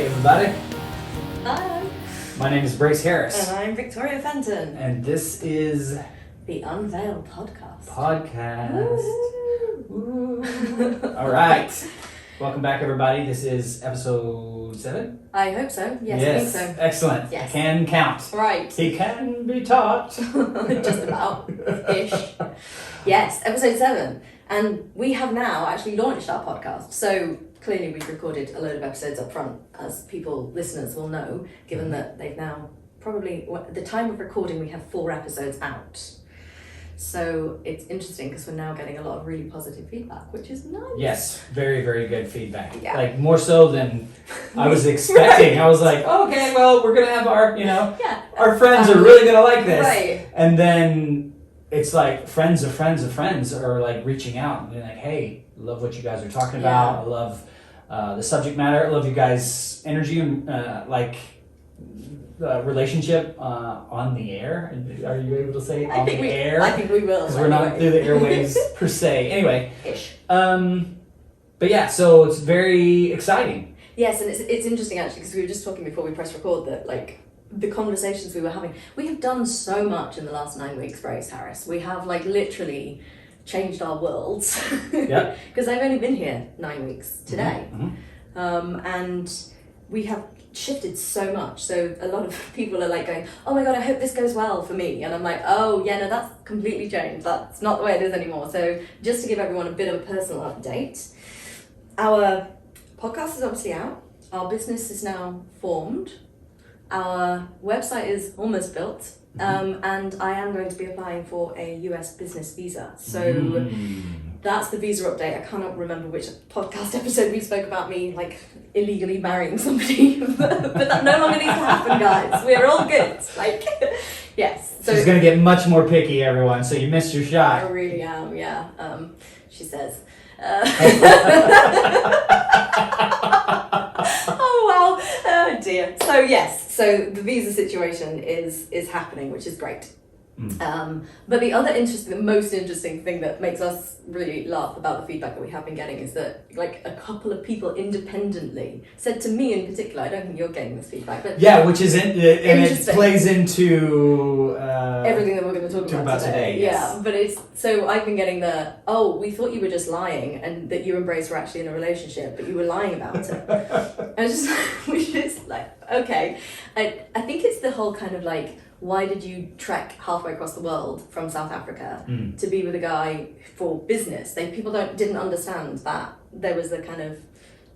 Hey everybody, Hi. my name is Brace Harris. And I'm Victoria Fenton. And this is The Unveil podcast. Woo. All right, welcome back everybody. This is episode 7. I hope so. Yes, I think so. Excellent. Yes. Can count. Right. He can be taught. Just about ish. Yes, episode 7. And we have now actually launched our podcast. So clearly we've recorded a load of episodes up front, as listeners will know, given that they've now probably, at the time of recording, we have 4 episodes out. So it's interesting because we're now getting a lot of really positive feedback, which is nice. Yes, very, very good feedback. Yeah. Like more so than I was expecting. I was like, okay, well, we're going to have our, our friends are really going to like this. Right. And then it's like friends of friends of friends are like reaching out and being like, hey, love what you guys are talking about. I love the subject matter. I love you guys' energy and relationship on the air. Are you able to say on the air? I think we will. Because we're not through the airwaves per se. Anyway. Ish. But yeah, so it's very exciting. Yes, and it's interesting actually because we were just talking before we press record that like the conversations we were having, we have done so much in the last 9 weeks, Brace Harris. We have like literally changed our worlds. Yep. Because I've only been here 9 weeks today. Mm-hmm. And we have shifted so much. So a lot of people are like going, oh my God, I hope this goes well for me. And I'm like, oh yeah, no, that's completely changed. That's not the way it is anymore. So just to give everyone a bit of a personal update, our podcast is obviously out. Our business is now formed. Our website is almost built. And I am going to be applying for a US business visa. So that's the visa update. I cannot remember which podcast episode we spoke about me like illegally marrying somebody, but that no longer needs to happen, guys. We're all good. Like, yes. So she's gonna get much more picky, everyone. So you missed your shot. I really am. Yeah. She says. Oh wow. Oh dear. So yes. So the visa situation is happening, which is great. But the most interesting thing that makes us really laugh about the feedback that we have been getting is that like a couple of people independently said to me in particular, I don't think you're getting this feedback, but yeah, which is and it plays into everything that we're going to talk about today. Yes. Yeah, but so I've been getting we thought you were just lying and that you and Brace were actually in a relationship, but you were lying about it. And we're just like, okay. I think it's the whole kind of like, why did you trek halfway across the world from South Africa to be with a guy for business? People didn't understand that there was a kind of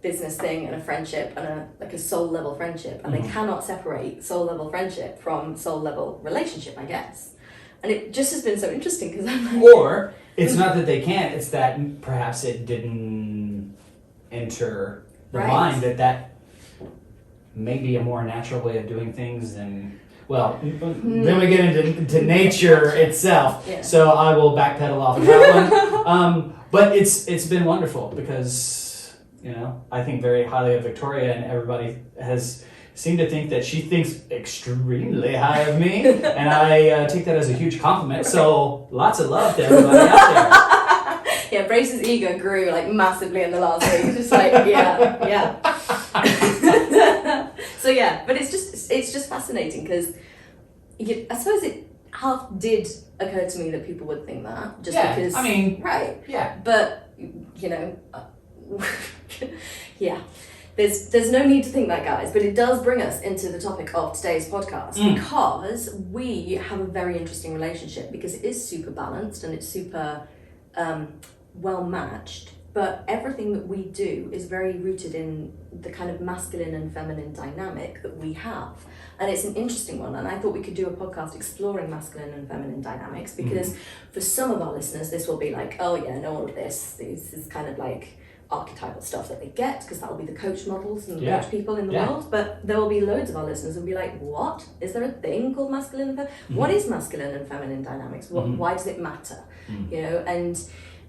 business thing and a friendship and a soul level friendship, and they cannot separate soul level friendship from soul level relationship, I guess. And it just has been so interesting because I'm like, or it's not that they can't; it's that perhaps it didn't enter the mind that may be a more natural way of doing things than. Well, then we get into nature itself, so I will backpedal off of that one. But it's been wonderful because, I think very highly of Victoria, and everybody has seemed to think that she thinks extremely high of me, and I take that as a huge compliment, so lots of love to everybody out there. Yeah, Brace's ego grew like massively in the last week. It's just like, yeah. So yeah, but it's just fascinating because I suppose it half did occur to me that people would think that because right. Yeah. But yeah. There's no need to think that, guys, but it does bring us into the topic of today's podcast because we have a very interesting relationship because it is super balanced and it's super well matched, but everything that we do is very rooted in the kind of masculine and feminine dynamic that we have. And it's an interesting one, and I thought we could do a podcast exploring masculine and feminine dynamics because for some of our listeners this will be like, oh yeah, I know all of this. This is kind of like archetypal stuff that they get because that will be the coach models and coach people in the world. But there will be loads of our listeners who will be like, what? Is there a thing called masculine and feminine? What is masculine and feminine dynamics? Why does it matter? And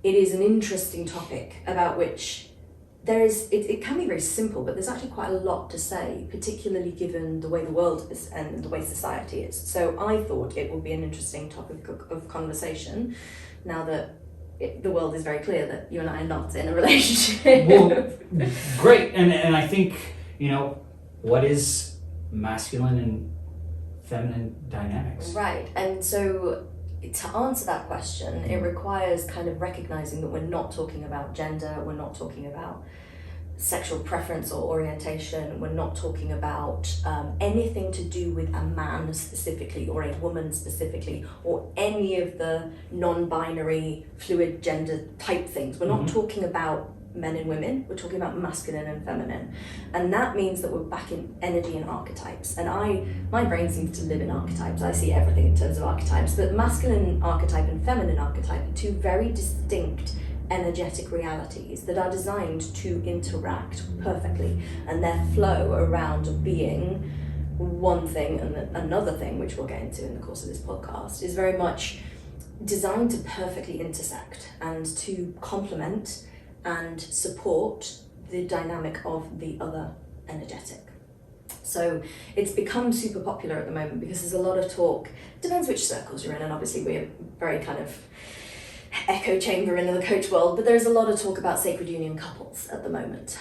it is an interesting topic about which it can be very simple, but there's actually quite a lot to say, particularly given the way the world is and the way society is. So I thought it would be an interesting topic of conversation now that the world is very clear that you and I are not in a relationship. Well, great. And I think, what is masculine and feminine dynamics? Right, and so to answer that question, it requires kind of recognizing that we're not talking about gender, we're not talking about sexual preference or orientation, we're not talking about anything to do with a man specifically or a woman specifically or any of the non-binary fluid gender type things. We're not talking about men and women, we're talking about masculine and feminine. And that means that we're back in energy and archetypes. And my brain seems to live in archetypes. I see everything in terms of archetypes, but masculine archetype and feminine archetype are two very distinct energetic realities that are designed to interact perfectly, and their flow around being one thing and another thing, which we'll get into in the course of this podcast, is very much designed to perfectly intersect and to complement and support the dynamic of the other energetic. So it's become super popular at the moment because there's a lot of talk, depends which circles you're in, and obviously we're very kind of echo chamber in the coach world, but there's a lot of talk about sacred union couples at the moment.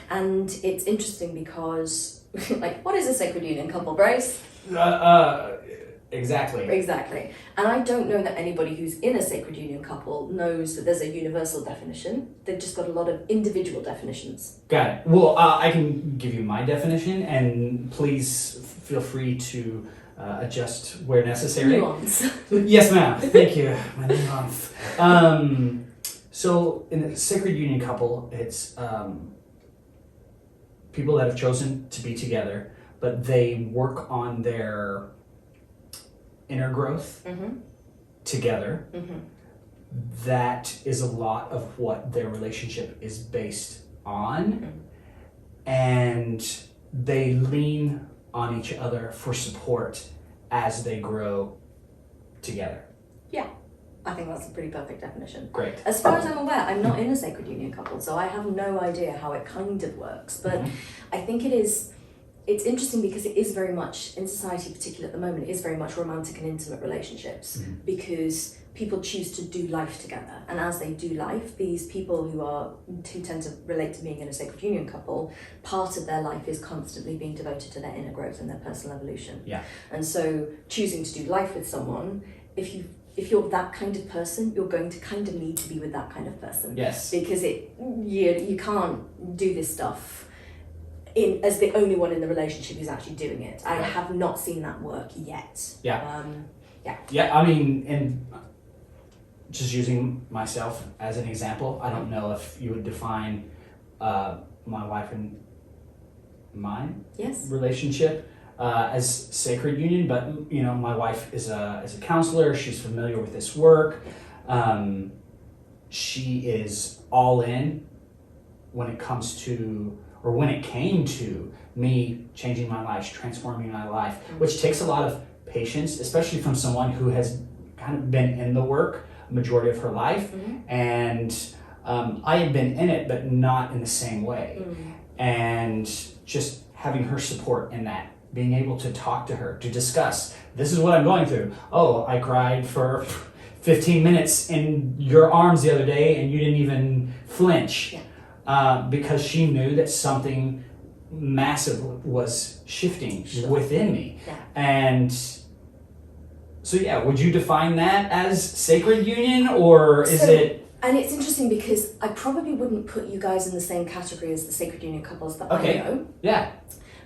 And it's interesting because, like, what is a sacred union couple, Bryce? Exactly. And I don't know that anybody who's in a sacred union couple knows that there's a universal definition. They've just got a lot of individual definitions. Got it. Well, I can give you my definition, and please feel free to adjust where necessary. Nuance. Yes, ma'am. Thank you. My nuance. So in a sacred union couple, it's people that have chosen to be together, but they work on their inner growth together. That is a lot of what their relationship is based on. And they lean on each other for support as they grow together. Yeah, I think that's a pretty perfect definition. Great. As far as I'm aware, I'm not in a sacred union couple, so I have no idea how it kind of works. But I think it's interesting because it is very much, in society particularly at the moment, it is very much romantic and intimate relationships because people choose to do life together. And as they do life, these people who tend to relate to being in a sacred union couple, part of their life is constantly being devoted to their inner growth and their personal evolution. Yeah. And so choosing to do life with someone, if you're that kind of person, you're going to kind of need to be with that kind of person. Yes. Because you can't do this stuff as the only one in the relationship who's actually doing it. I have not seen that work yet. Yeah. I mean, and just using myself as an example, I don't know if you would define my wife and mine relationship as sacred union, but you know, my wife is a counselor. She's familiar with this work. She is all in when it comes to, or when it came to me changing my life, transforming my life, which takes a lot of patience, especially from someone who has kind of been in the work a majority of her life. And I had been in it, but not in the same way. And just having her support in that, being able to talk to her, to discuss, this is what I'm going through. Oh, I cried for 15 minutes in your arms the other day and you didn't even flinch. Because she knew that something massive was shifting within me. And so would you define that as sacred union, or is it? And it's interesting because I probably wouldn't put you guys in the same category as the sacred union couples that I know. Yeah.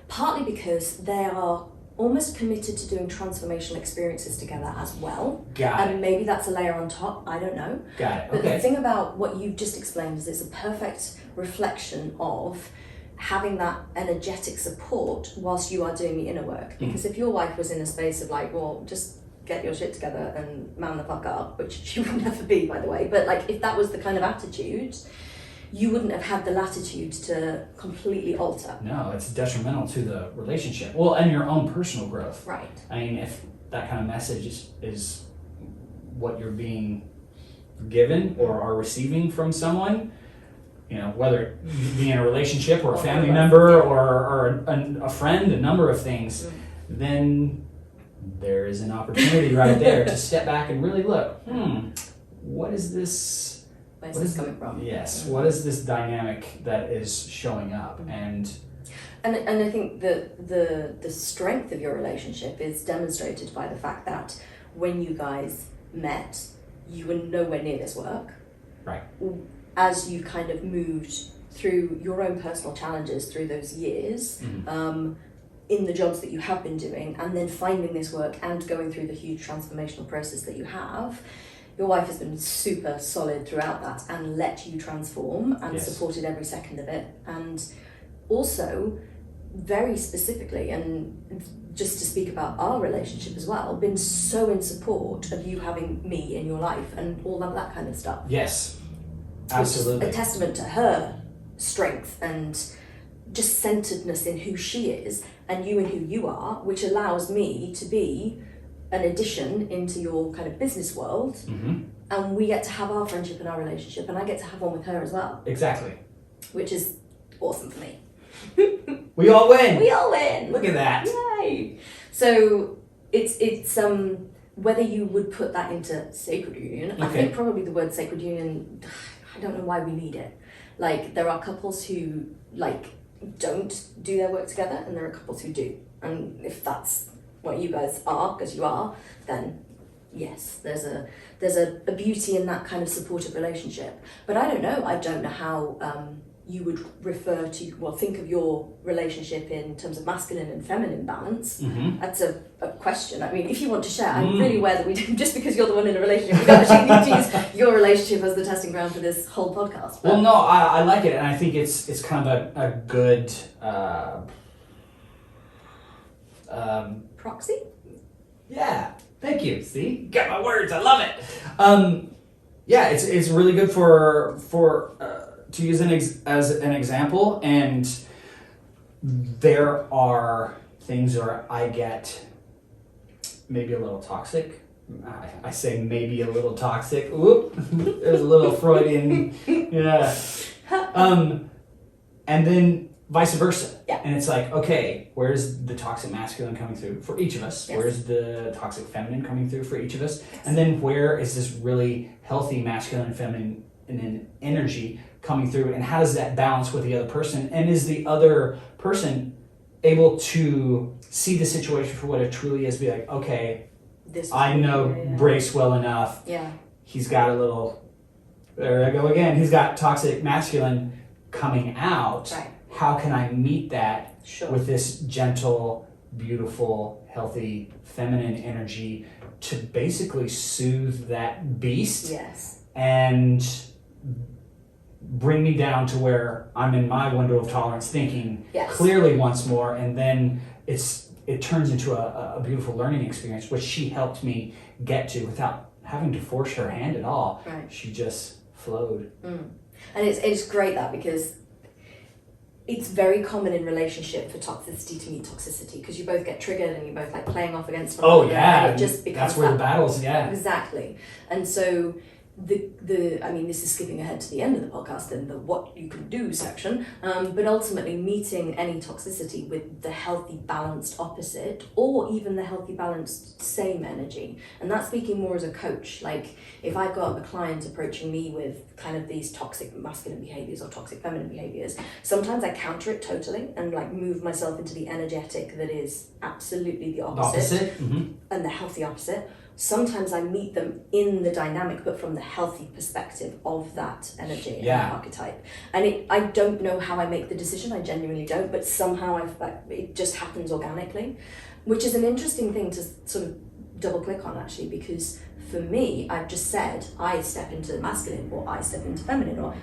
Partly because they are almost committed to doing transformational experiences together as well. And maybe that's a layer on top, I don't know. Got it. But the thing about what you've just explained is it's a perfect reflection of having that energetic support whilst you are doing the inner work. Because if your wife was in a space of like, well, just get your shit together and man the fuck up, which she would never be, by the way, but like if that was the kind of attitude, you wouldn't have had the latitude to completely alter. No, it's detrimental to the relationship. Well, and your own personal growth. Right. I mean, if that kind of message is what you're being given or are receiving from someone, you know, whether it be in a relationship or a family member or a friend, a number of things, then there is an opportunity right there to step back and really look, what is this? Where's this coming from? Yes, what is this dynamic that is showing up? And And I think that the strength of your relationship is demonstrated by the fact that when you guys met, you were nowhere near this work. Right. As you kind of moved through your own personal challenges through those years, in the jobs that you have been doing, and then finding this work and going through the huge transformational process that you have, your wife has been super solid throughout that and let you transform and supported every second of it. And also, very specifically, and just to speak about our relationship as well, been so in support of you having me in your life and all of that kind of stuff. Yes, absolutely. It's a testament to her strength and just centeredness in who she is and you in who you are, which allows me to be an addition into your kind of business world. And we get to have our friendship and our relationship, and I get to have one with her as well. Exactly. Which is awesome for me. We all win. We all win. Look at that. Yay. So it's whether you would put that into sacred union. Okay. I think probably the word sacred union, I don't know why we need it. Like, there are couples who don't do their work together, and there are couples who do. And if that's what you guys are, because you are, then yes, there's a beauty in that kind of supportive relationship. But I don't know how you would refer to, think of your relationship in terms of masculine and feminine balance. That's a question. I mean, if you want to share, I'm really aware that we don't, just because you're the one in a relationship, we don't actually need to use your relationship as the testing ground for this whole podcast. But well, no, I like it, and I think it's kind of a good proxy? Yeah, thank you. See, got my words. I love it. Yeah, it's really good for to use as an example, and there are things where I get maybe a little toxic. I say maybe a little toxic. Whoop, there's a little Freudian, yeah. And then vice versa. Yeah. And it's like, okay, where's the toxic masculine coming through for each of us? Yes. Where's the toxic feminine coming through for each of us? And then where is this really healthy masculine and feminine energy coming through, and how does that balance with the other person? And is the other person able to see the situation for what it truly is? Be like, okay, I know Brace well enough. Yeah. He's got a little, there I go again, he's got toxic masculine coming out. Right. How can I meet that Sure. with this gentle, beautiful, healthy, feminine energy to basically soothe that beast? Yes. And bring me down to where I'm in my window of tolerance, thinking clearly once more, and then it turns into a beautiful learning experience, which she helped me get to without having to force her hand at all. Right. She just flowed. And it's great that, because it's very common in relationship for toxicity to meet toxicity, because you both get triggered and you both like playing off against one another. Yeah, and it just becomes that's where the battles. Yeah, exactly. And so I mean, this is skipping ahead to the end of the podcast in the what you can do section, but ultimately meeting any toxicity with the healthy balanced opposite, or even the healthy balanced same energy. And that's speaking more as a coach. Like, if I've got a client approaching me with kind of these toxic masculine behaviors or toxic feminine behaviors, sometimes I counter it totally and like move myself into the energetic that is absolutely the opposite. And the healthy opposite. Sometimes I meet them in the dynamic, but from the healthy perspective of that energy and that archetype. And I don't know how I make the decision, I genuinely don't, but somehow it just happens organically, which is an interesting thing to sort of double click on, actually, because for me, I've just said I step into the masculine or I step into feminine, or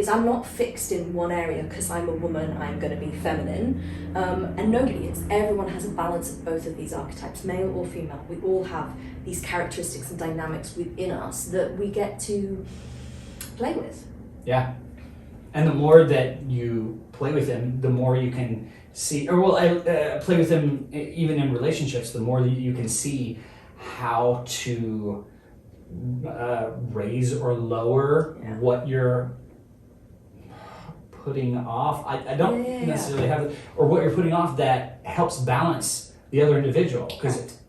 I'm not fixed in one area because I'm a woman, I'm going to be feminine, and nobody is. Everyone has a balance of both of these archetypes, male or female. We all have these characteristics and dynamics within us that we get to play with. Yeah, and the more that you play with them, the more you can see, play with them even in relationships, the more that you can see how to raise or lower what you're putting off. I don't necessarily have it, or what you're putting off that helps balance the other individual, because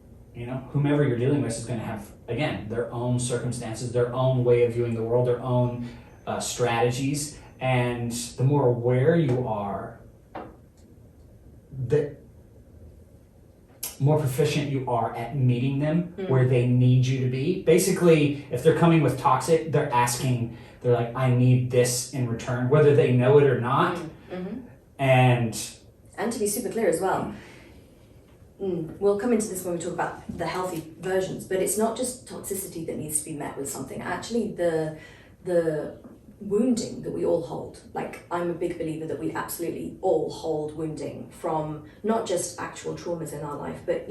whomever you're dealing with is going to have, again, their own circumstances, their own way of viewing the world, their own strategies, and the more aware you are the more proficient you are at meeting them where they need you to be. Basically, if they're coming with toxic, they're like, I need this in return, whether they know it or not. And to be super clear as well, we'll come into this when we talk about the healthy versions, but it's not just toxicity that needs to be met with something. Actually, the wounding that we all hold, like I'm a big believer that we absolutely all hold wounding from not just actual traumas in our life, but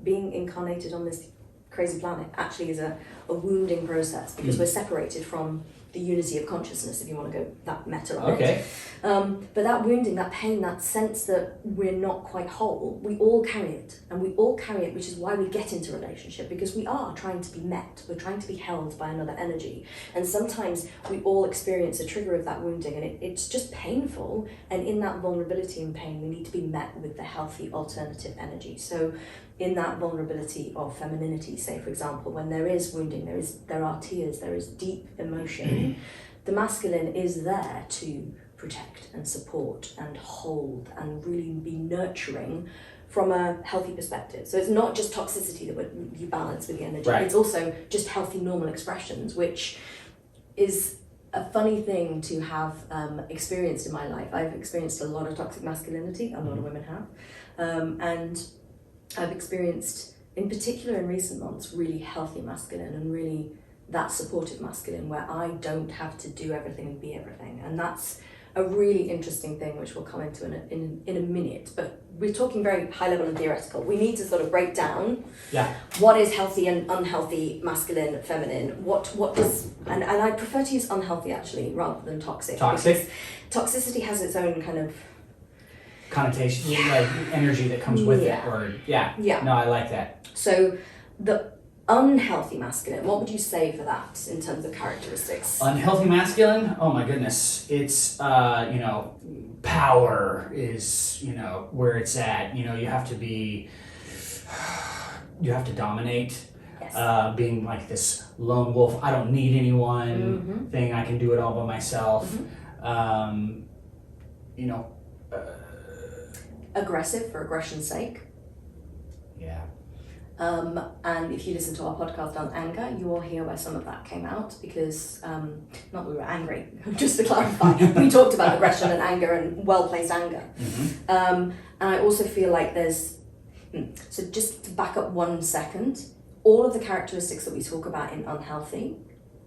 being incarnated on this crazy planet actually is a wounding process, because we're separated from the unity of consciousness, if you want to go that meta on it. But that wounding, that pain, that sense that we're not quite whole, we all carry it. And we all carry it, which is why we get into a relationship, because we are trying to be met. We're trying to be held by another energy. And sometimes we all experience a trigger of that wounding, and it's just painful. And in that vulnerability and pain, we need to be met with the healthy alternative energy. So in that vulnerability of femininity, say for example, when there is wounding, there are tears, there is deep emotion, the masculine is there to protect and support and hold and really be nurturing from a healthy perspective. So it's not just toxicity that you balance with the energy, it's also just healthy normal expressions, which is a funny thing to have experienced in my life. I've experienced a lot of toxic masculinity, a lot of women have, and I've experienced, in particular in recent months, really healthy masculine and really that supportive masculine where I don't have to do everything and be everything. And that's a really interesting thing, which we'll come into in a minute. But we're talking very high level and theoretical. We need to sort of break down what is healthy and unhealthy, masculine, feminine. What does, and I prefer to use unhealthy actually rather than toxic. Toxic? Toxicity has its own kind of connotation, like energy that comes with it, or no, I like that. So the unhealthy masculine, what would you say for that in terms of characteristics? Unhealthy masculine, oh my goodness, it's power is where it's at. You have to dominate. Yes. Being like this lone wolf, I don't need anyone thing, I can do it all by myself. Aggressive for aggression's sake. Yeah. And if you listen to our podcast on anger, you will hear where some of that came out, because not that we were angry, just to clarify, we talked about aggression and anger and well-placed anger. And I also feel like there's, so just to back up 1 second, all of the characteristics that we talk about in unhealthy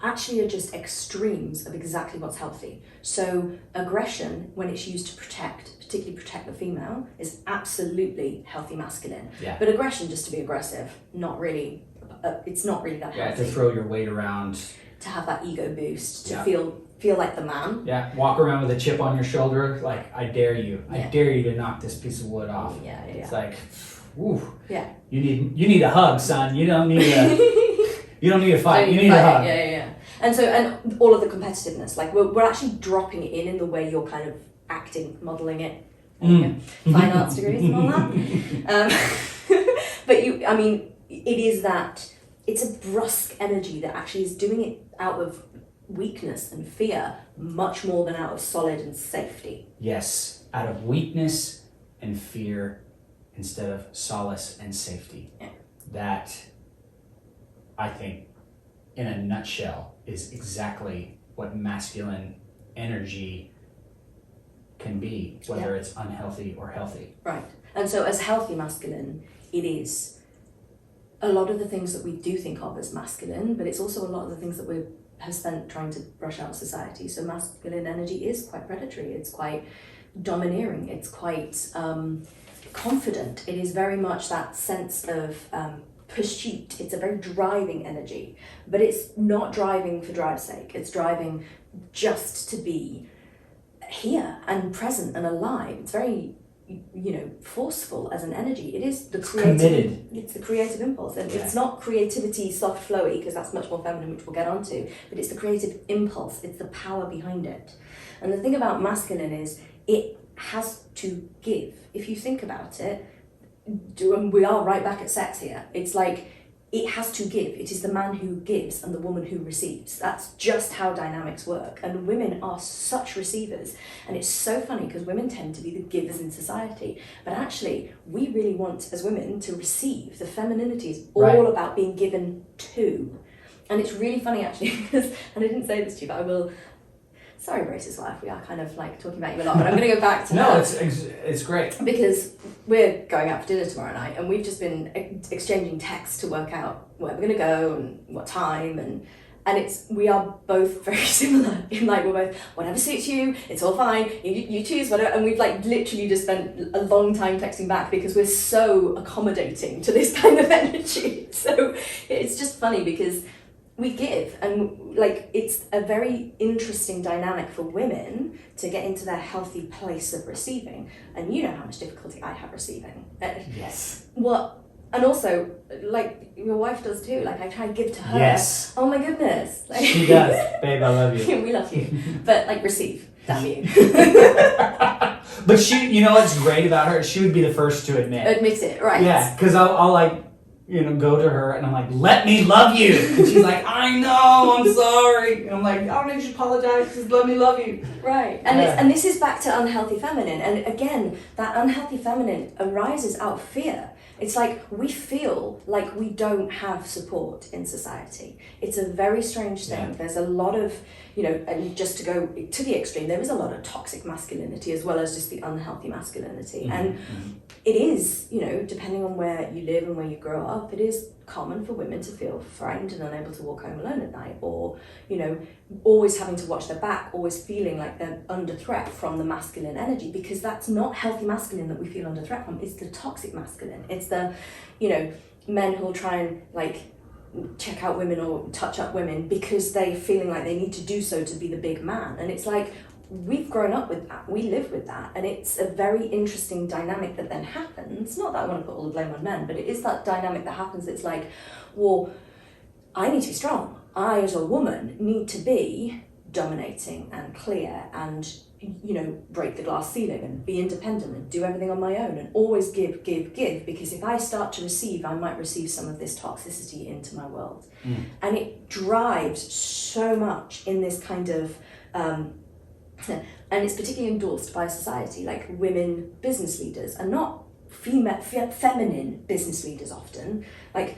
actually are just extremes of exactly what's healthy. So aggression, when it's used to protect, particularly protect the female, is absolutely healthy masculine. Yeah. But aggression, just to be aggressive, not really, it's not really that healthy. To throw your weight around. To have that ego boost, to feel like the man. Yeah, walk around with a chip on your shoulder, like, I dare you. I dare you to knock this piece of wood off. Yeah. It's like, woo. Yeah. You need a hug, son. You don't need a fight. You need a hug. Yeah. And all of the competitiveness, like we're actually dropping it in the way you're kind of acting, modelling it. Fine arts degrees and all that. But it is that, it's a brusque energy that actually is doing it out of weakness and fear much more than out of solid and safety. Yes, out of weakness and fear instead of solace and safety. Yeah. That, I think, in a nutshell, is exactly what masculine energy can be, whether it's unhealthy or healthy. Right. And so as healthy masculine, it is a lot of the things that we do think of as masculine, but it's also a lot of the things that we have spent trying to brush out of society. So masculine energy is quite predatory, it's quite domineering, it's quite confident. It is very much that sense of pursuit. It's a very driving energy, but it's not driving for drive's sake. It's driving just to be here and present and alive. It's very, forceful as an energy. It is the creative. Committed. It's the creative impulse, and it's not creativity, soft, flowy, because that's much more feminine, which we'll get onto. But it's the creative impulse. It's the power behind it. And the thing about masculine is it has to give. If you think about it, and we are right back at sex here. It's like it has to give. It is the man who gives and the woman who receives. That's just how dynamics work. And women are such receivers. And it's so funny because women tend to be the givers in society. But actually, we really want, as women, to receive. The femininity is all about being given to. And it's really funny, actually, because, and I didn't say this to you, but I will. Sorry, Grace's wife, we are kind of like talking about you a lot, but I'm going to go back to No, that. it's great. Because we're going out for dinner tomorrow night and we've just been exchanging texts to work out where we're going to go and what time, and we are both very similar in like, we're both, whatever suits you, it's all fine, you choose whatever, and we've like literally just spent a long time texting back because we're so accommodating to this kind of energy. So it's just funny because we give, and like it's a very interesting dynamic for women to get into their healthy place of receiving. And you know how much difficulty I have receiving. Yes. And also, like your wife does too. Like I try and give to her. Yes. Oh my goodness. Like, She does, babe. I love you. We love you, but like receive. Damn you. But she, you know what's great about her? She would be the first to admit. Admit it, right? Yeah, because I'll like, go to her and I'm like, let me love you. And she's like, I know, I'm sorry. And I'm like, I don't need you to apologize, just let me love you. Right. And this is back to unhealthy feminine. And again, that unhealthy feminine arises out of fear. It's like we feel like we don't have support in society. It's a very strange thing. Yeah. There's a lot of, and just to go to the extreme, there is a lot of toxic masculinity as well as just the unhealthy masculinity. Mm-hmm. And it is, depending on where you live and where you grow up, it is common for women to feel frightened and unable to walk home alone at night, or, always having to watch their back, always feeling like they're under threat from the masculine energy, because that's not healthy masculine that we feel under threat from. It's the toxic masculine. It's the, men who'll try and like check out women or touch up women because they're feeling like they need to do so to be the big man. And it's like, we've grown up with that, we live with that, and it's a very interesting dynamic that then happens. Not that I want to put all the blame on men, but it is that dynamic that happens. It's like, well, I need to be strong. I, as a woman, need to be dominating and clear and, break the glass ceiling and be independent and do everything on my own and always give, because if I start to receive, I might receive some of this toxicity into my world. And it drives so much in this kind of, and it's particularly endorsed by society, like women business leaders are not feminine business leaders often. Like,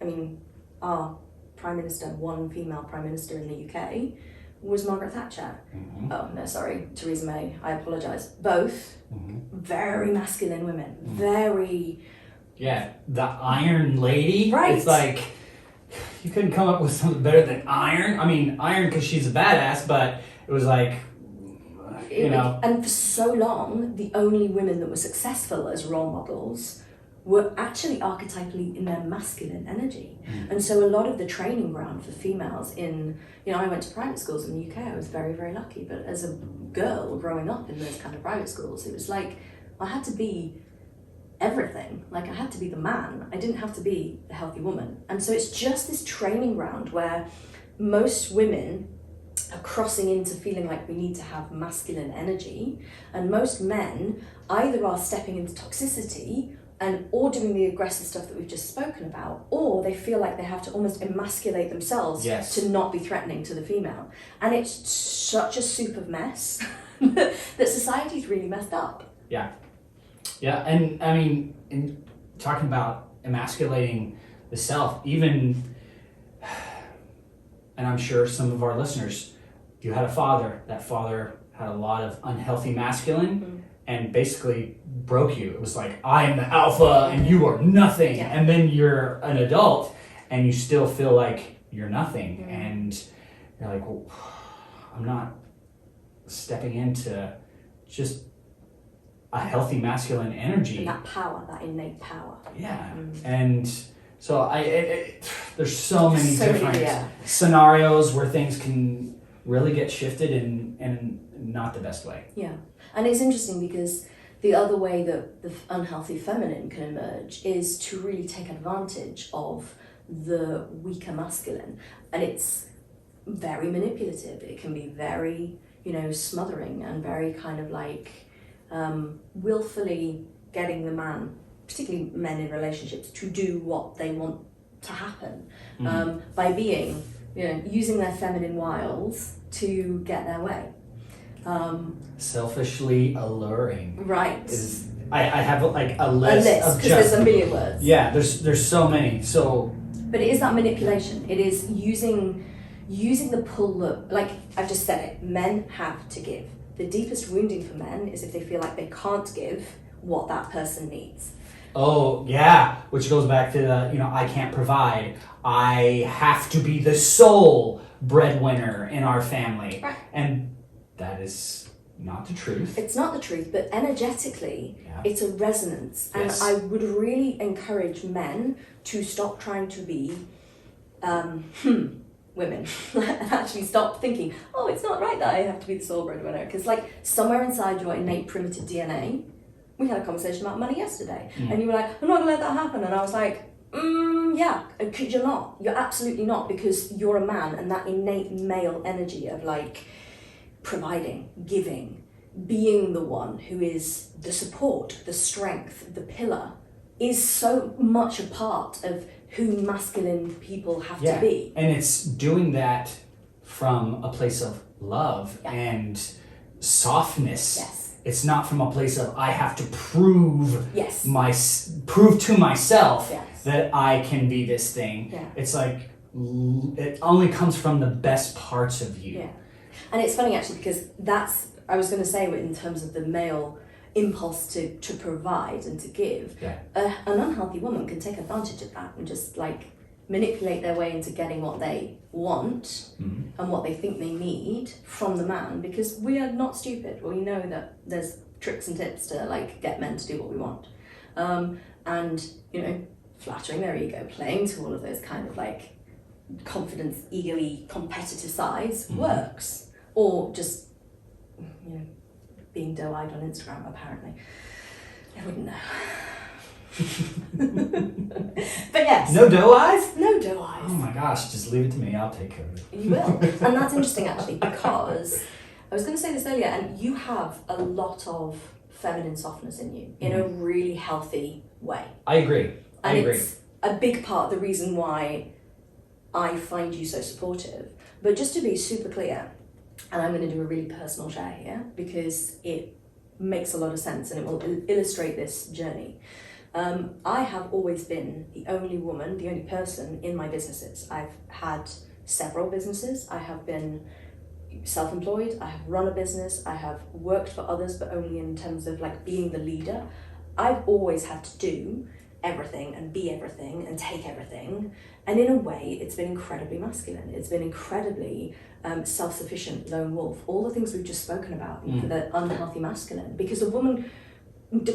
I mean, our Prime Minister, one female Prime Minister in the UK, was Margaret Thatcher. Mm-hmm. Oh, no, sorry, Theresa May, I apologise. Both very masculine women, very... Yeah, the Iron Lady. Right. It's like, you couldn't come up with something better than Iron. I mean, Iron because she's a badass, but it was like, And for so long, the only women that were successful as role models were actually archetypally in their masculine energy. And so a lot of the training ground for females in, I went to private schools in the UK, I was very, very lucky, but as a girl growing up in those kind of private schools, it was like, I had to be everything. Like I had to be the man, I didn't have to be the healthy woman. And so it's just this training ground where most women are crossing into feeling like we need to have masculine energy, and most men either are stepping into toxicity and or doing the aggressive stuff that we've just spoken about, or they feel like they have to almost emasculate themselves to not be threatening to the female. And it's such a soup of mess that society's really messed up. Yeah. And I mean, in talking about emasculating the self, even, and I'm sure some of our listeners, you had a father, that father had a lot of unhealthy masculine and basically broke you. It was like, I am the alpha and you are nothing. Yeah. And then you're an adult and you still feel like you're nothing. And you're like, well, I'm not stepping into just a healthy masculine energy. And that power, that innate power. Yeah. And so there's so many different scenarios where things can really get shifted in not the best way. Yeah. And it's interesting because the other way that the unhealthy feminine can emerge is to really take advantage of the weaker masculine. And it's very manipulative. It can be very, smothering and very kind of like willfully getting the man, particularly men in relationships, to do what they want to happen by being, using their feminine wiles to get their way. Selfishly alluring. Right. I have like a list of because there's a million words. Yeah, there's so many. So. But it is that manipulation. It is using the pull look. Like I've just said it. Men have to give. The deepest wounding for men is if they feel like they can't give what that person needs. Oh, yeah, which goes back to the, I can't provide. I have to be the sole breadwinner in our family. Right. And that is not the truth. It's not the truth, but energetically, it's a resonance. And Yes. I would really encourage men to stop trying to be women and actually stop thinking, oh, it's not right that I have to be the sole breadwinner. Because like somewhere inside your innate primitive DNA, we had a conversation about money yesterday, and you were like, I'm not gonna let that happen. And I was like, yeah, could you not? You're absolutely not, because you're a man, and that innate male energy of like providing, giving, being the one who is the support, the strength, the pillar, is so much a part of who masculine people have to be. And it's doing that from a place of love and softness. Yes. It's not from a place of I have to prove prove to myself that I can be this thing. Yeah. It's like it only comes from the best parts of you. Yeah. And it's funny actually, because I was going to say in terms of the male impulse to provide and to give, an unhealthy woman can take advantage of that and just like manipulate their way into getting what they want and what they think they need from the man, because we are not stupid. We know that there's tricks and tips to like get men to do what we want, and flattering their ego, playing to all of those kind of like confidence, ego-y, competitive sides works, or just being doe-eyed on Instagram, apparently. I wouldn't know. But yes. No doe eyes? No doe eyes. Oh my gosh, just leave it to me. I'll take care of it. You will. And that's interesting actually, because I was going to say this earlier, and you have a lot of feminine softness in you in a really healthy way. I agree. And it's a big part of the reason why I find you so supportive. But just to be super clear, and I'm going to do a really personal share here because it makes a lot of sense and it will illustrate this journey. I have always been the only woman, the only person in my businesses. I've had several businesses. I have been self-employed. I have run a business. I have worked for others, but only in terms of like being the leader. I've always had to do everything and be everything and take everything. And in a way, it's been incredibly masculine. It's been incredibly self-sufficient, lone wolf, all the things we've just spoken about for the unhealthy masculine. Because a woman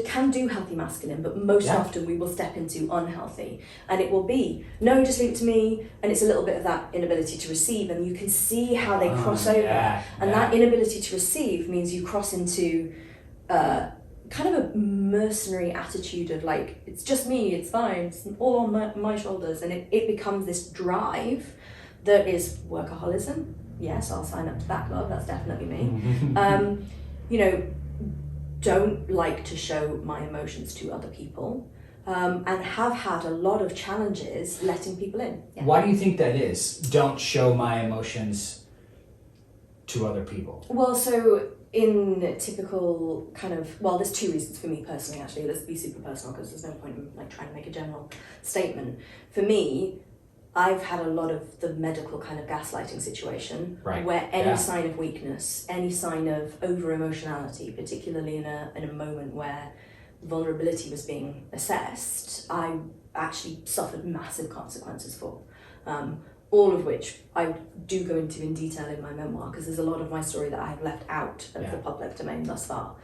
can do healthy masculine, but most often we will step into unhealthy. And it will be, no, just leave it to me. And it's a little bit of that inability to receive. And you can see how they cross over. And that inability to receive means you cross into kind of a mercenary attitude of like, it's just me, it's fine, it's all on my shoulders. And it becomes this drive that is workaholism. Yes, I'll sign up to that club, that's definitely me. Don't like to show my emotions to other people, and have had a lot of challenges letting people in. Yeah. Why do you think that is? Don't show my emotions to other people. Well, so in typical kind of, well, there's two reasons for me personally, actually. Let's be super personal because there's no point in like trying to make a general statement. For me, I've had a lot of the medical kind of gaslighting situation, where any sign of weakness, any sign of over-emotionality, particularly in a moment where vulnerability was being assessed, I actually suffered massive consequences for. All of which I do go into in detail in my memoir, because there's a lot of my story that I have left out of the public domain thus far.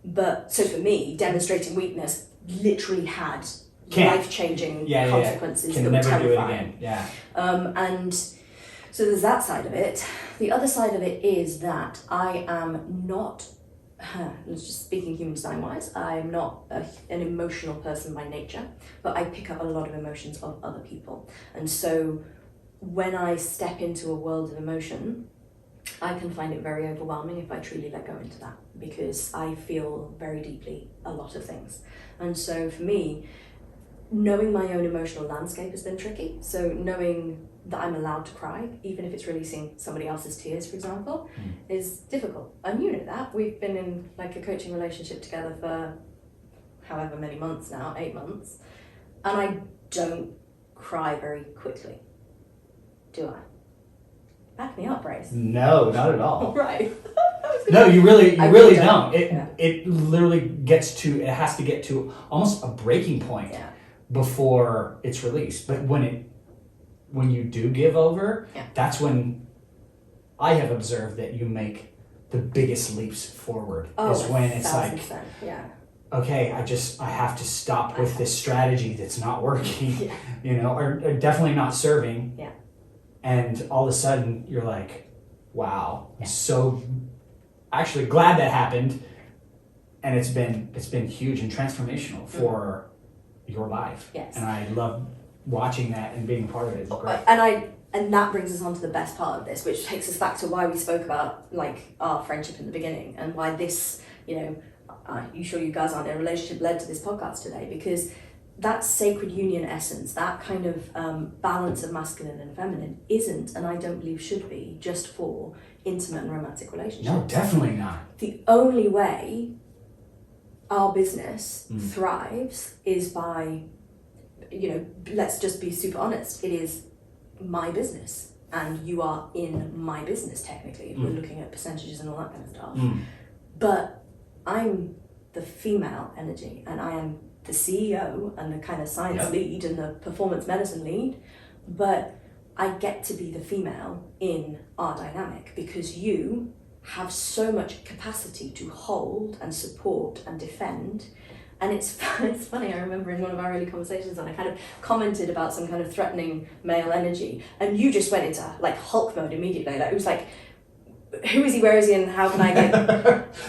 But so for me, demonstrating weakness literally had life-changing consequences Can that never were do it terrifying. again. And so there's that side of it. The other side of it is that I am not, just speaking human design wise, I'm not an emotional person by nature, but I pick up a lot of emotions of other people. And so when I step into a world of emotion, I can find it very overwhelming if I truly let go into that, because I feel very deeply a lot of things. And so for me, knowing my own emotional landscape has been tricky. So knowing that I'm allowed to cry, even if it's releasing somebody else's tears, for example, is difficult. And you know that. We've been in like a coaching relationship together for however many months now, 8 months, and I don't cry very quickly, do I? Back me up, Bryce. No, not at all. Right. No, you really don't. Yeah. It literally it has to get to almost a breaking point before it's released. But when you do give over, that's when I have observed that you make the biggest leaps forward. Is when it's like, okay, I have to stop with this strategy that's not working, or definitely not serving. Yeah. And all of a sudden you're like, wow, I'm so actually glad that happened. And it's been huge and transformational for your life. Yes. And I love watching that and being part of it. It's great. And that brings us on to the best part of this, which takes us back to why we spoke about like our friendship in the beginning and why this, you sure you guys aren't in a relationship led to this podcast today, because that sacred union essence, that kind of balance of masculine and feminine isn't, and I don't believe should be, just for intimate and romantic relationships. No, definitely not. The only way our business thrives is by, let's just be super honest, it is my business and you are in my business technically, if we're looking at percentages and all that kind of stuff. But I'm the female energy and I am the CEO and the kind of science lead and the performance medicine lead, but I get to be the female in our dynamic because you have so much capacity to hold and support and defend. And it's funny, I remember in one of our early conversations and I kind of commented about some kind of threatening male energy and you just went into like Hulk mode immediately. Like it was like, who is he, where is he, and how can I get,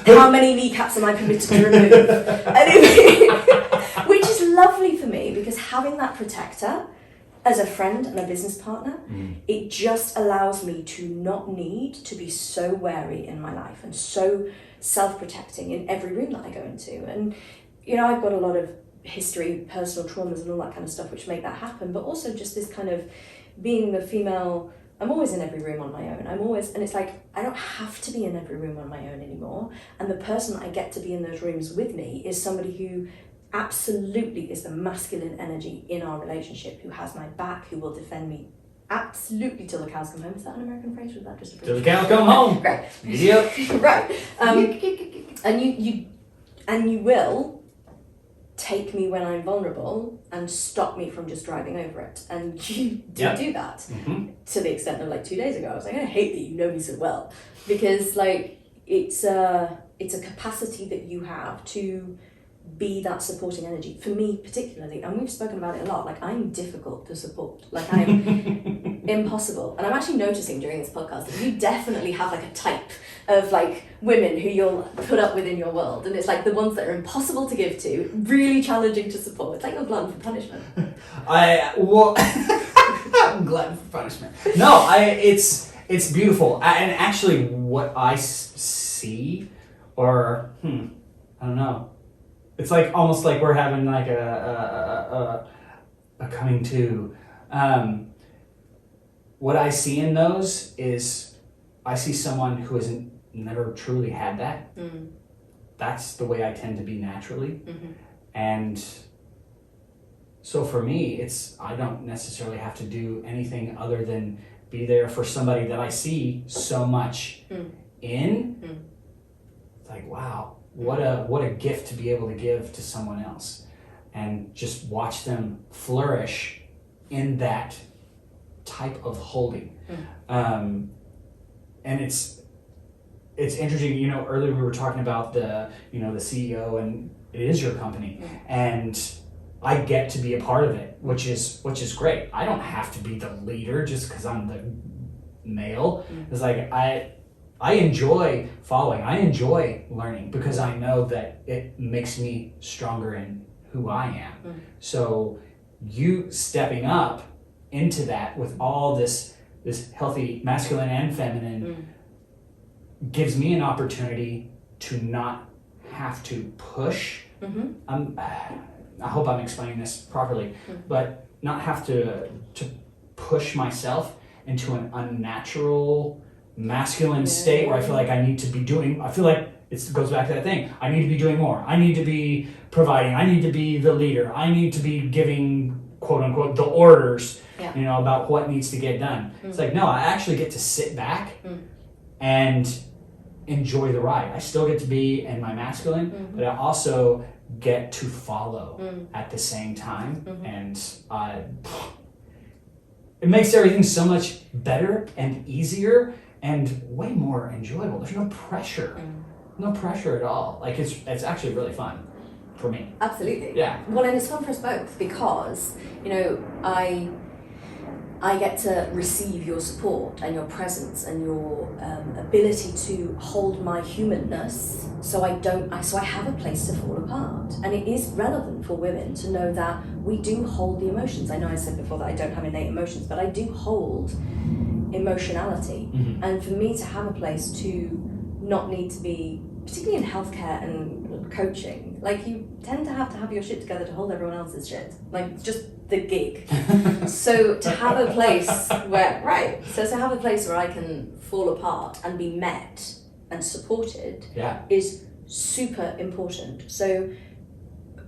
how many kneecaps am I permitted to remove? Which is lovely for me because having that protector as a friend and a business partner, it just allows me to not need to be so wary in my life and so self-protecting in every room that I go into. And, I've got a lot of history, personal traumas and all that kind of stuff which make that happen, but also just this kind of being the female, I'm always in every room on my own. And it's like, I don't have to be in every room on my own anymore. And the person that I get to be in those rooms with me is somebody who absolutely is the masculine energy in our relationship, who has my back, who will defend me absolutely till the cows come home. Is that an American phrase or is that just a British? Till the cows come home. Great. Yep. Right. And you will take me when I'm vulnerable and stop me from just driving over it. And you do that to the extent of like 2 days ago. I was like, I hate that you know me so well. Because like it's a capacity that you have to be that supporting energy. For me particularly, and we've spoken about it a lot, like I'm difficult to support. Like I'm impossible. And I'm actually noticing during this podcast that you definitely have like a type of like women who you'll put up with in your world, and it's like the ones that are impossible to give to, really challenging to support. It's like you're glutton for punishment. I'm glutton for punishment. No, it's beautiful. And actually what I see, or I don't know, it's like almost like we're having like a coming to. What I see in those is I see someone who hasn't never truly had that. That's the way I tend to be naturally. And so for me, I don't necessarily have to do anything other than be there for somebody that I see so much in. It's like, wow, what a gift to be able to give to someone else and just watch them flourish in that type of holding. And it's interesting, earlier we were talking about the CEO, and it is your company, and I get to be a part of it, which is great. I don't have to be the leader just because I'm the male. It's like I enjoy following. I enjoy learning because I know that it makes me stronger in who I am. So you stepping up into that with all this healthy masculine and feminine gives me an opportunity to not have to push. I hope I'm explaining this properly, but not have to push myself into an unnatural masculine state where I feel like I need to be doing, I feel like it goes back to that thing. I need to be doing more. I need to be providing. I need to be the leader. I need to be giving, quote unquote, the orders, about what needs to get done. It's like, no, I actually get to sit back and enjoy the ride. I still get to be in my masculine, but I also get to follow at the same time. And it makes everything so much better and easier and way more enjoyable. There's no pressure. No pressure at all. Like it's actually really fun for me. Absolutely. Yeah. Well, and it's fun for us both because, I get to receive your support and your presence and your ability to hold my humanness, so I have a place to fall apart. And it is relevant for women to know that we do hold the emotions. I know I said before that I don't have innate emotions, but I do hold emotionality. And for me to have a place to not need to be, particularly in healthcare and coaching, like you tend to have your shit together to hold everyone else's shit. Like it's just the gig. So to have a place where, I can fall apart and be met and supported is super important. So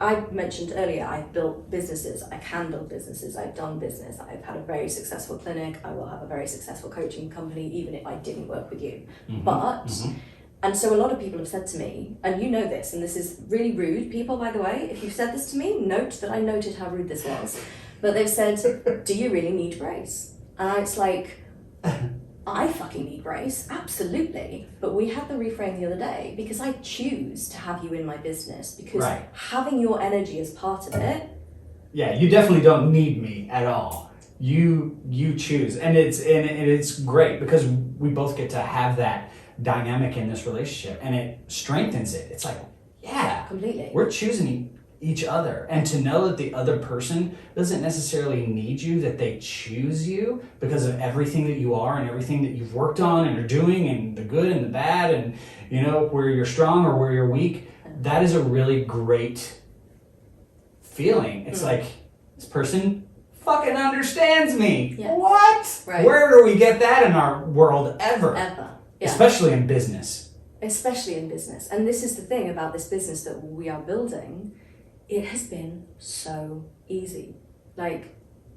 I mentioned earlier, I've built businesses, I can build businesses, I've done business, I've had a very successful clinic, I will have a very successful coaching company, even if I didn't work with you. And so a lot of people have said to me, and you know this, and this is really rude, people, by the way, if you've said this to me, note that I noted how rude this was. But they've said, do you really need brace? And it's like, I fucking need brace, absolutely. But we had the reframe the other day because I choose to have you in my business because having your energy as part of it. Yeah, you definitely don't need me at all. You choose, and it's great because we both get to have that dynamic in this relationship, and it strengthens it. It's like, completely. We're choosing each other, and to know that the other person doesn't necessarily need you, that they choose you because of everything that you are and everything that you've worked on and are doing, and the good and the bad, and where you're strong or where you're weak. That is a really great feeling. It's like, this person fucking understands me. What? Right. Where do we get that in our world ever? Yeah. Especially in business. And this is the thing about this business that we are building. It has been so easy. Like,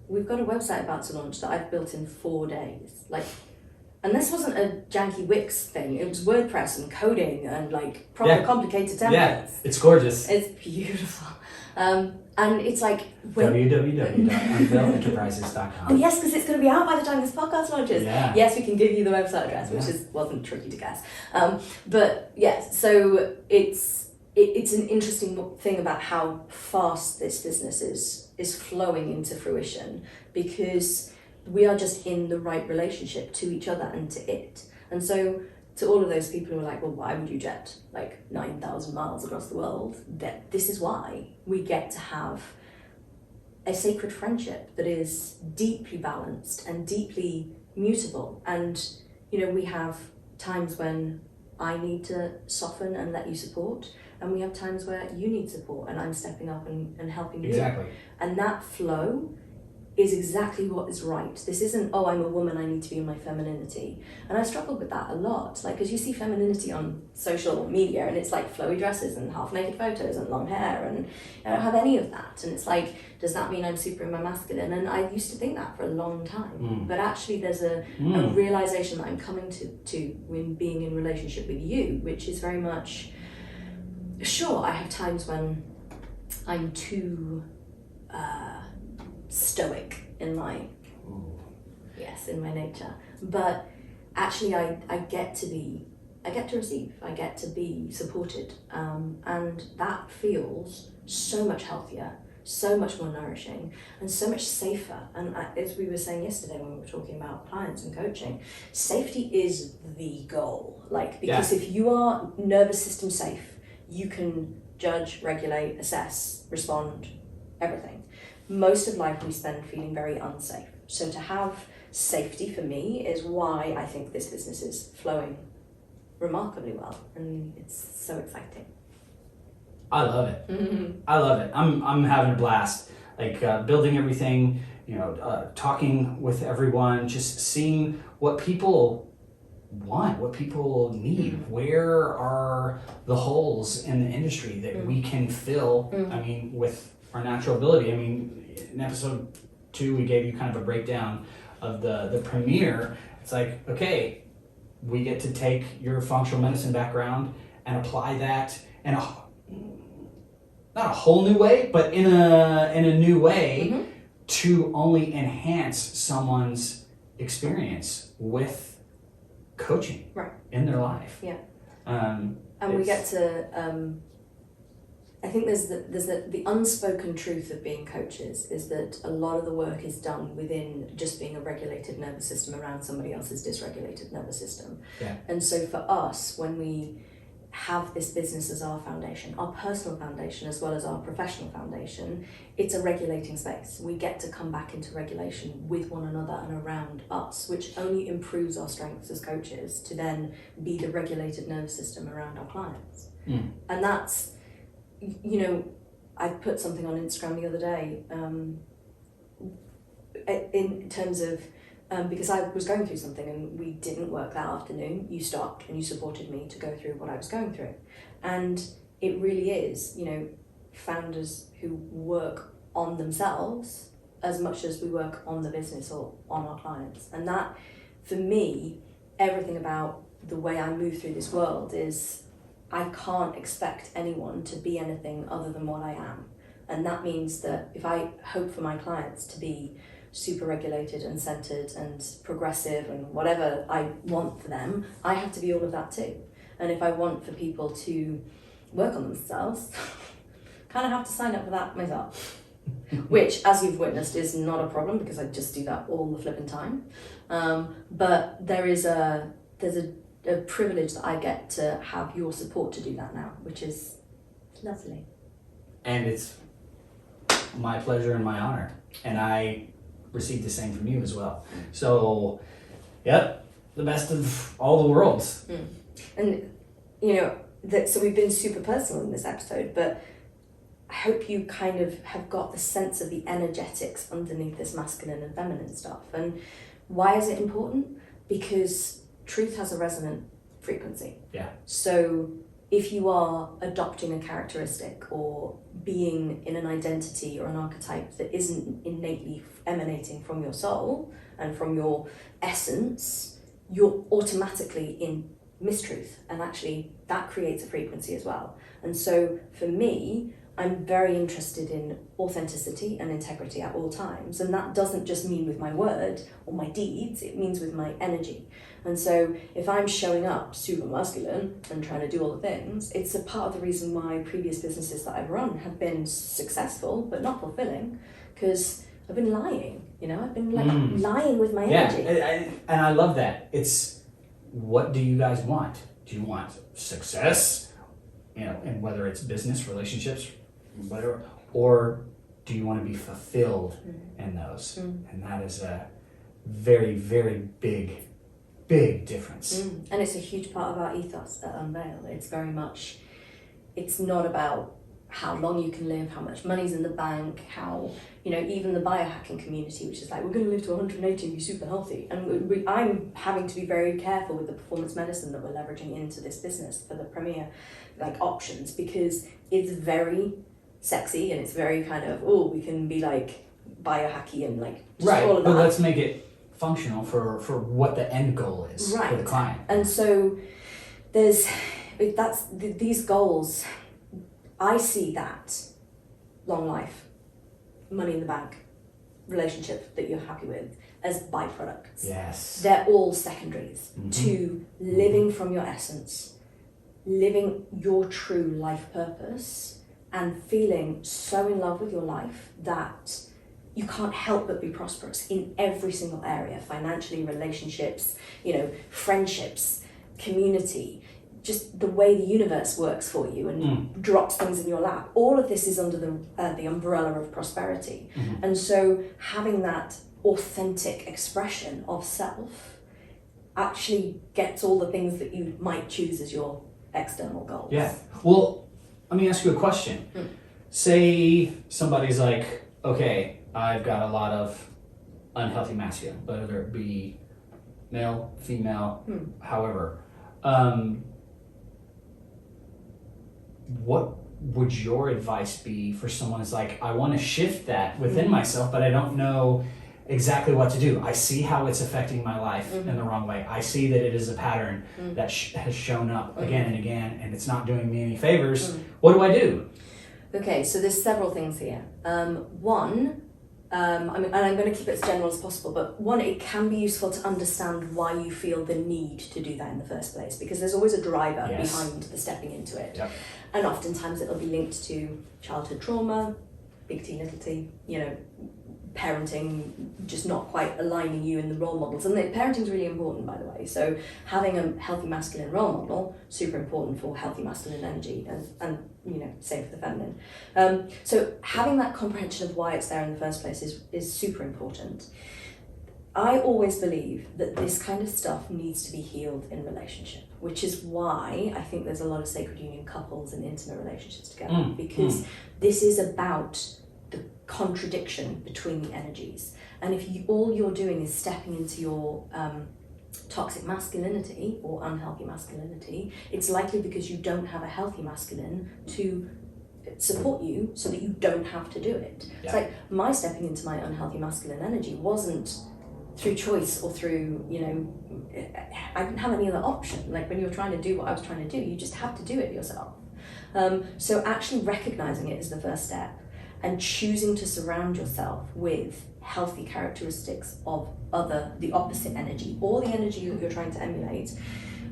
we've got a website about to launch that I've built in 4 days. Like, and this wasn't a janky Wix thing. It was WordPress and coding and like proper complicated templates. Yeah, it's gorgeous. It's beautiful. And it's like www.unveilenterprises.com. Oh yes, because it's going to be out by the time this podcast launches. Yeah. Yes, we can give you the website address, which wasn't tricky to guess. But yes, so it's an interesting thing about how fast this business is flowing into fruition, because we are just in the right relationship to each other and to it. And so to all of those people who are like, well, why would you jet like 9,000 miles across the world? This is why we get to have a sacred friendship that is deeply balanced and deeply mutable. And, we have times when I need to soften and let you support, and we have times where you need support and I'm stepping up and helping you. Exactly. And that flow is exactly what is right. This isn't, oh, I'm a woman, I need to be in my femininity. And I struggled with that a lot, like, because you see femininity on social media and it's like flowy dresses and half naked photos and long hair, and I don't have any of that. And it's like, does that mean I'm super in my masculine? And I used to think that for a long time. But actually there's a realization that I'm coming to when being in relationship with you, which is very much, sure, I have times when I'm too stoic in my nature, but actually I get to receive, I get to be supported, and that feels so much healthier, so much more nourishing, and so much safer. And as we were saying yesterday when we were talking about clients and coaching, safety is the goal, because if you are nervous system safe, you can judge, regulate, assess, respond, everything. Most of life we spend feeling very unsafe. So to have safety for me is why I think this business is flowing remarkably well, and it's so exciting. I love it. I love it. I'm having a blast. Like building everything, talking with everyone, just seeing what people want, what people need. Where are the holes in the industry that we can fill? I mean, with our natural ability. I mean, in episode 2, we gave you kind of a breakdown of the premiere. It's like, okay, we get to take your functional medicine background and apply that in not a whole new way, but in a new way to only enhance someone's experience with coaching in their life. Yeah. And we get to I think there's the unspoken truth of being coaches is that a lot of the work is done within just being a regulated nervous system around somebody else's dysregulated nervous system. Yeah. And so for us, when we have this business as our foundation, our personal foundation as well as our professional foundation, it's a regulating space. We get to come back into regulation with one another and around us, which only improves our strengths as coaches to then be the regulated nervous system around our clients. And that's, I put something on Instagram the other day in terms of because I was going through something and we didn't work that afternoon. You stopped and you supported me to go through what I was going through. And it really is, founders who work on themselves as much as we work on the business or on our clients. And that, for me, everything about the way I move through this world is I can't expect anyone to be anything other than what I am. And that means that if I hope for my clients to be super regulated and centered and progressive and whatever I want for them, I have to be all of that too. And if I want for people to work on themselves, kind of have to sign up for that myself. Which, as you've witnessed, is not a problem because I just do that all the flipping time. But there's a privilege that I get to have your support to do that now, which is lovely. And it's my pleasure and my honor. And I received the same from you as well. So, yep, the best of all the worlds. And, so we've been super personal in this episode, but I hope you kind of have got the sense of the energetics underneath this masculine and feminine stuff. And why is it important? Because truth has a resonant frequency. Yeah. So if you are adopting a characteristic or being in an identity or an archetype that isn't innately emanating from your soul and from your essence, you're automatically in mistruth. And actually that creates a frequency as well. And so for me, I'm very interested in authenticity and integrity at all times. And that doesn't just mean with my word or my deeds, it means with my energy. And so if I'm showing up super masculine and trying to do all the things, it's a part of the reason why previous businesses that I've run have been successful, but not fulfilling, because I've been lying, I've been lying with my energy. Yeah, and I love that. It's, what do you guys want? Do you want success, and whether it's business, relationships, whatever, or do you want to be fulfilled in those? And that is a very, very big difference. And it's a huge part of our ethos at Unveil. It's very much, it's not about how long you can live, how much money's in the bank, how, even the biohacking community, which is like, we're going to live to 180 and be super healthy. And I'm having to be very careful with the performance medicine that we're leveraging into this business for the premier options, because it's very sexy and it's very kind of, we can be biohacky and just all of that. But let's make it functional for what the end goal is for the client. And so these goals, I see that long life, money in the bank, relationship that you're happy with as byproducts. Yes. They're all secondaries to living from your essence, living your true life purpose, and feeling so in love with your life that you can't help but be prosperous in every single area, financially, relationships, friendships, community, just the way the universe works for you and drops things in your lap. All of this is under the umbrella of prosperity. And so having that authentic expression of self actually gets all the things that you might choose as your external goals. Yeah. Well, let me ask you a question. Say somebody's like, okay, I've got a lot of unhealthy masculine, whether it be male, female, however. What would your advice be for someone who's like, I want to shift that within myself, but I don't know exactly what to do. I see how it's affecting my life in the wrong way. I see that it is a pattern that has shown up again and again, and it's not doing me any favors. What do I do? Okay, so there's several things here. One, and I'm going to keep it as general as possible, but one, it can be useful to understand why you feel the need to do that in the first place, because there's always a driver behind the stepping into it. Yep. And oftentimes it'll be linked to childhood trauma, big T, little t, parenting just not quite aligning you in the role models. And parenting is really important, by the way. So having a healthy masculine role model, super important for healthy masculine energy and same for the feminine. So having that comprehension of why it's there in the first place is super important. I always believe that this kind of stuff needs to be healed in relationship, which is why I think there's a lot of sacred union couples and intimate relationships together, because this is about the contradiction between the energies. And if all you're doing is stepping into your toxic masculinity or unhealthy masculinity, it's likely because you don't have a healthy masculine to support you so that you don't have to do it. Yeah. It's like my stepping into my unhealthy masculine energy wasn't through choice or through, I didn't have any other option. Like when you're trying to do what I was trying to do, you just have to do it yourself. So actually recognizing it is the first step, and choosing to surround yourself with healthy characteristics of the opposite energy, or the energy that you're trying to emulate,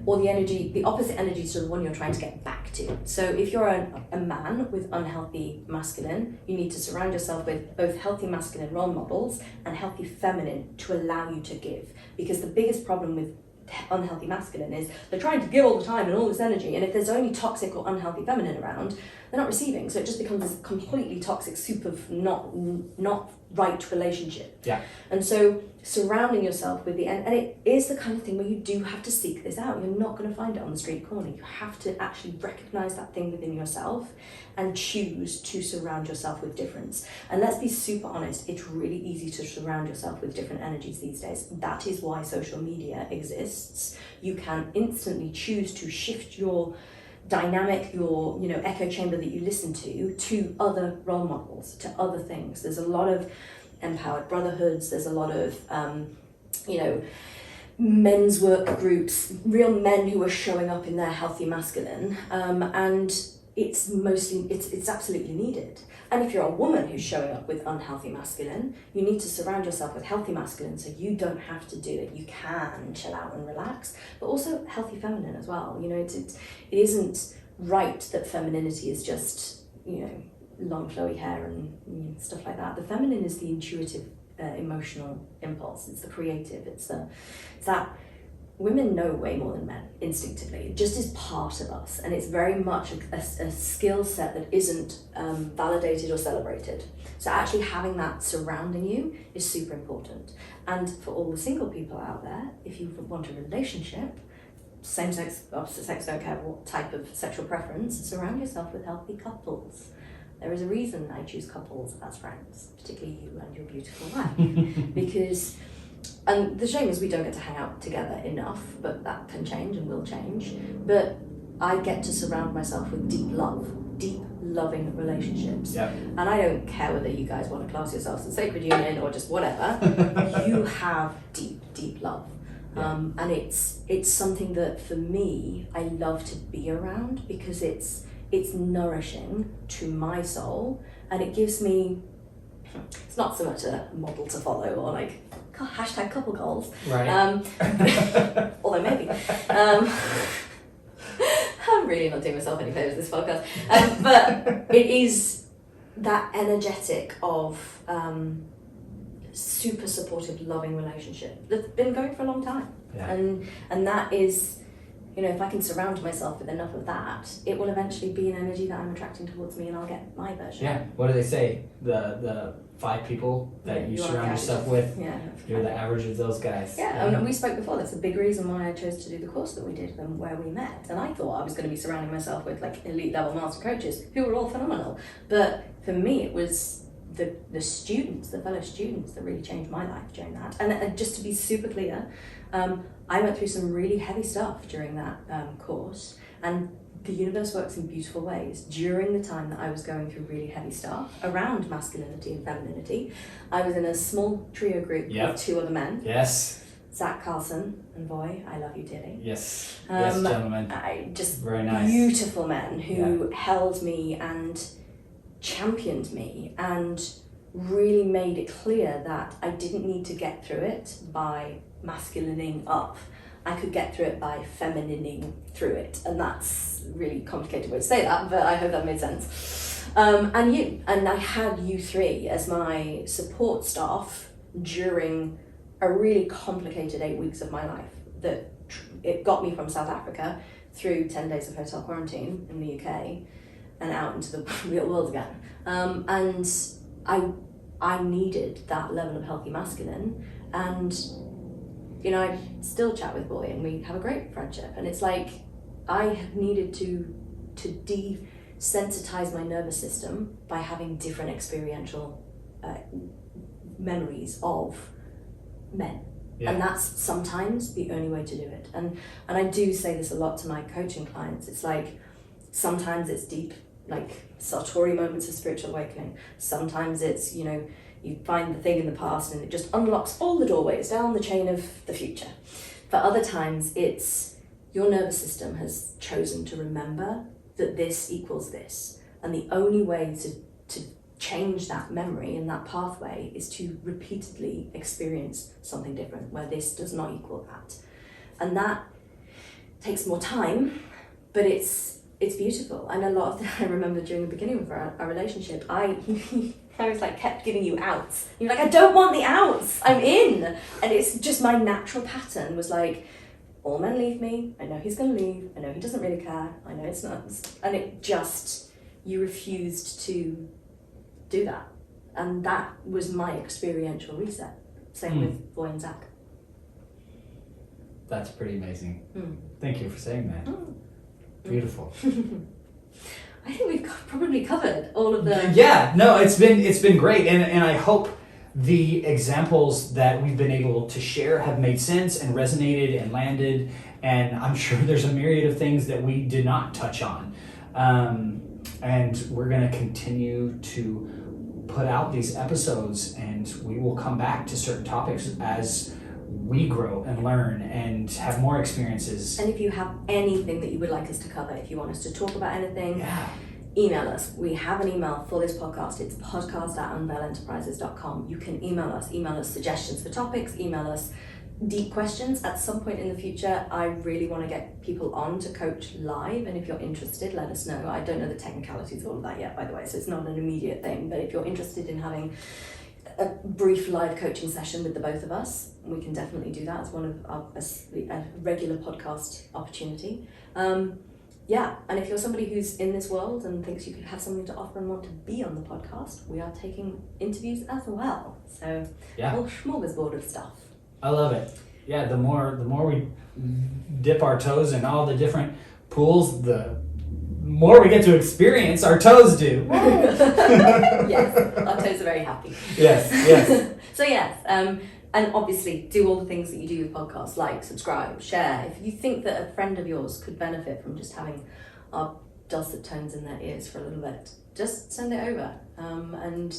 or the opposite energy to the one you're trying to get back to. So if you're a man with unhealthy masculine, you need to surround yourself with both healthy masculine role models and healthy feminine to allow you to give. Because the biggest problem with unhealthy masculine is they're trying to give all the time and all this energy, and if there's only toxic or unhealthy feminine around, they're not receiving, so it just becomes this completely toxic soup of not right relationship. Yeah. And so surrounding yourself with and it is the kind of thing where you do have to seek this out. You're not going to find it on the street corner. You have to actually recognize that thing within yourself and choose to surround yourself with difference. And let's be super honest, it's really easy to surround yourself with different energies these days. That is why social media exists. You can instantly choose to shift your dynamic, your echo chamber that you listen to other role models, to other things. There's a lot of empowered brotherhoods, there's a lot of men's work groups, real men who are showing up in their healthy masculine, and it's absolutely needed. And if you're a woman who's showing up with unhealthy masculine, you need to surround yourself with healthy masculine so you don't have to do it. You can chill out and relax, but also healthy feminine as well. It isn't right that femininity is just, long flowy hair and stuff like that. The feminine is the intuitive, emotional impulse. It's the creative. It's that women know way more than men instinctively. It just is part of us, and it's very much a skill set that isn't validated or celebrated. So actually having that surrounding you is super important. And for all the single people out there, if you want a relationship, same sex, opposite sex, don't care what type of sexual preference, surround yourself with healthy couples. There is a reason I choose couples as friends, particularly you and your beautiful wife, because. And the shame is we don't get to hang out together enough, but that can change and will change. But I get to surround myself with deep loving relationships. Yep. And I don't care whether you guys want to class yourselves as sacred union or just whatever. You have deep love. Yeah. And it's something that for me, I love to be around because it's nourishing to my soul, and it gives me, it's not so much a model to follow or like hashtag couple goals, right? Although maybe. I'm really not doing myself any favours this podcast, but it is that energetic of super supportive, loving relationship that's been going for a long time, yeah. And that is, if I can surround myself with enough of that, it will eventually be an energy that I'm attracting towards me, and I'll get my version. Yeah. What do they say? The 5 people that you surround yourself with, you're the average of those guys. Yeah, and we spoke before. That's a big reason why I chose to do the course that we did and where we met. And I thought I was going to be surrounding myself with like elite level master coaches who were all phenomenal. But for me, it was the students, the fellow students, that really changed my life during that. And just to be super clear, I went through some really heavy stuff during that course, and the universe works in beautiful ways. During the time that I was going through really heavy stuff around masculinity and femininity, I was in a small trio group with 2 other men. Yes. Zach Carlson and Voy, I love you dearly. Yes. Yes, gentlemen. Just very nice. Beautiful men who held me and championed me and really made it clear that I didn't need to get through it by masculining up. I could get through it by feminining through it. And that's a really complicated way to say that, but I hope that made sense. And I had you 3 as my support staff during a really complicated 8 weeks of my life that it got me from South Africa through 10 days of hotel quarantine in the UK and out into the real world again. And I needed that level of healthy masculine, and I still chat with Boy and we have a great friendship, and it's like I have needed to desensitize my nervous system by having different experiential memories of men. Yeah. And that's sometimes the only way to do it. And I do say this a lot to my coaching clients. It's like sometimes it's deep, like Satori moments of spiritual awakening. Sometimes it's, you find the thing in the past and it just unlocks all the doorways down the chain of the future. For other times, it's your nervous system has chosen to remember that this equals this. And the only way to change that memory and that pathway is to repeatedly experience something different where this does not equal that. And that takes more time, but it's beautiful. And a lot of I remember during the beginning of our relationship, I was like kept giving you outs. You're like, I don't want the outs, I'm in. And it's just my natural pattern was like, all men leave me, I know he's gonna leave, I know he doesn't really care, I know it's not, and it just, you refused to do that. And that was my experiential reset. Same with Boy and Zach. That's pretty amazing. Thank you for saying that. Beautiful. I think we've probably covered all of the... Yeah, no, it's been great, and I hope the examples that we've been able to share have made sense and resonated and landed, and I'm sure there's a myriad of things that we did not touch on. And we're going to continue to put out these episodes, and we will come back to certain topics as we grow and learn and have more experiences. And if you have anything that you would like us to cover, if you want us to talk about anything, email us. We have an email for this podcast. It's podcast@unveilenterprises.com. You can email us suggestions for topics, email us deep questions. At some point in the future, I really want to get people on to coach live, and if you're interested, let us know. I don't know the technicalities of all of that yet, by the way, so it's not an immediate thing, but if you're interested in having a brief live coaching session with the both of us, we can definitely do that as one of our a regular podcast opportunity. And if you're somebody who's in this world and thinks you could have something to offer and want to be on the podcast, we are taking interviews as well. So a whole smorgasbord of stuff. I love it. Yeah, the more we dip our toes in all the different pools, the more we get to experience our toes do. Yes, our toes are very happy. Yes. So yes, and obviously do all the things that you do with podcasts, like, subscribe, share. If you think that a friend of yours could benefit from just having our dulcet tones in their ears for a little bit, just send it over, and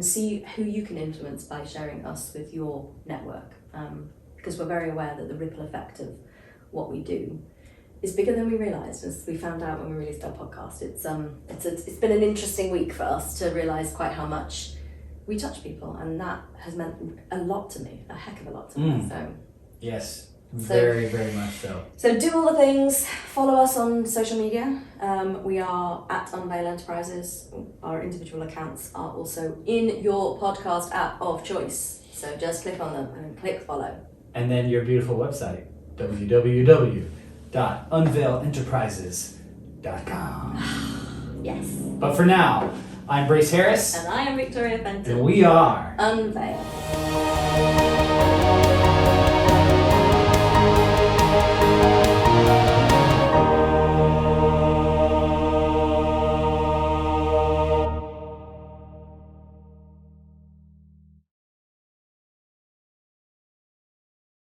see who you can influence by sharing us with your network. Because we're very aware that the ripple effect of what we do is bigger than we realised, as we found out when we released our podcast. It's been an interesting week for us to realise quite how much we touch people, and that has meant a lot to me, a heck of a lot to me. So yes, very, very much so. So do all the things. Follow us on social media. We are at Unveil Enterprises. Our individual accounts are also in your podcast app of choice. So just click on them and click follow. And then your beautiful website, www.unveil www.unveilenterprises.com. Yes. But for now, I'm Brace Harris. And I am Victoria Fenton. And we are Unveil.